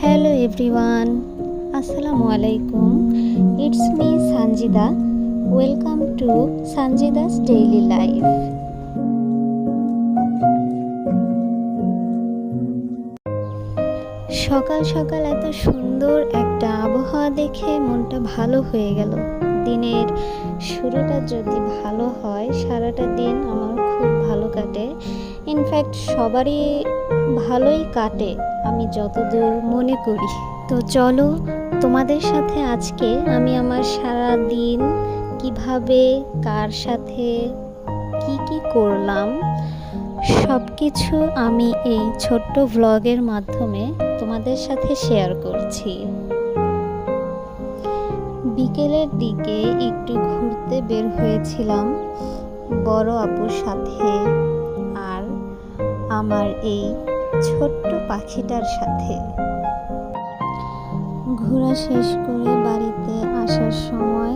Hello everyone, Assalamu alaikum. It's me Sanjida. Welcome to Sanjida's Daily Life. সকাল সকাল এত সুন্দর একটা আবহাওয়া দেখে মনটা ভালো হয়ে গেল। দিনের শুরুটা যদি ভালো হয় সারাটা দিন আমার খুব ভালো কাটে। ইনফ্যাক্ট সবারই ভালোই কাটে আমি যতদূর মনে করি। তো চলো তোমাদের সাথে আজকে আমি আমার সারা দিন কিভাবে কার সাথে কি করলাম সব কিছু আমি এই ছোট্ট ভ্লগের মাধ্যমে তোমাদের সাথে শেয়ার করছি। বিকেলের দিকে একটু ঘুরতে বের হয়েছিলাম বড় আপুর সাথে আর আমার এই ছোট্ট পাখিটার সাথে। ঘোরা শেষ করে বাড়িতে আসার সময়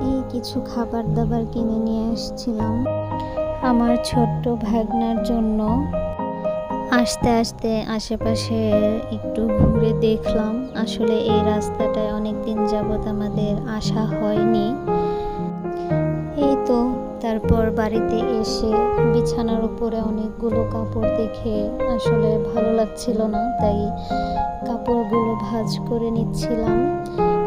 এই কিছু খাবার দাবার কিনে নিয়ে আসছিলাম আমার ছোট্ট ভাগনার জন্য। আস্তে আস্তে আশেপাশে একটু ঘুরে দেখলাম, আসলে এই রাস্তাটায় অনেক দিন যাবৎ আমাদের আসা হয়নি। এই তো তারপর বাড়িতে এসে বিছানার উপরে অনেকগুলো কাপড় দেখে আসলে ভালো লাগছিল না, তাই কাপড়গুলো ভাঁজ করে নিচ্ছিলাম।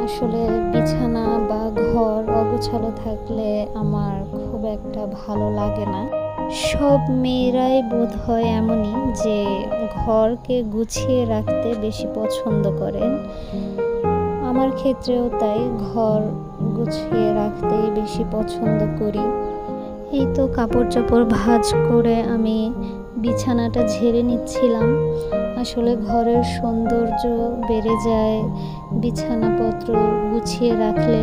আসলে বিছানা বা ঘর অগোছালো থাকলে আমার খুব একটা ভালো লাগে না। সব মেয়েরাই বোধ হয় এমনই যে ঘরকে গুছিয়ে রাখতে বেশি পছন্দ করেন। আমার ক্ষেত্রেও তাই, ঘর গুছিয়ে রাখতেই বেশি পছন্দ করি। এই তো কাপড় চোপড় ভাঁজ করে আমি বিছানাটা ঝেড়ে নিচ্ছিলাম। আসলে ঘরের সৌন্দর্য বেড়ে যায় বিছানাপত্র গুছিয়ে রাখলে।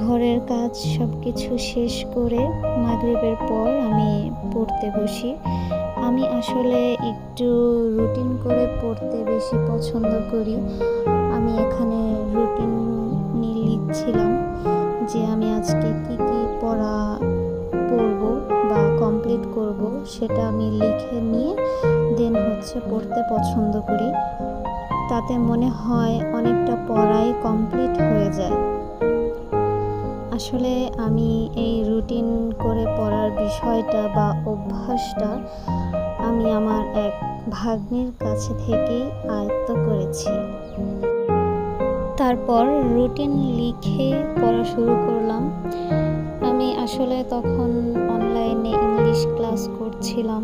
ঘরের কাজ সব কিছু শেষ করে মাগরিবের পর আমি পড়তে বসি। আমি আসলে একটু রুটিন করে পড়তে বেশি পছন্দ করি। আমি এখানে রুটিন লিখছিলাম যে আমি আজকে কি পড়া পড়ব বা কমপ্লিট করব, সেটা আমি লিখে নিয়ে দেন পড়তে পছন্দ করি। তাতে মনে হয় অনেকটা পড়াই কমপ্লিট হয়ে যায়। আসলে আমি এই রুটিন করে পড়ার বিষয়টা বা অভ্যাসটা আমি আমার এক ভাগ্নির কাছে থেকেই আয়ত্ত করেছি। তারপর রুটিন লিখে পড়া শুরু করলাম। আমি আসলে তখন অনলাইনে ইংলিশ ক্লাস করছিলাম,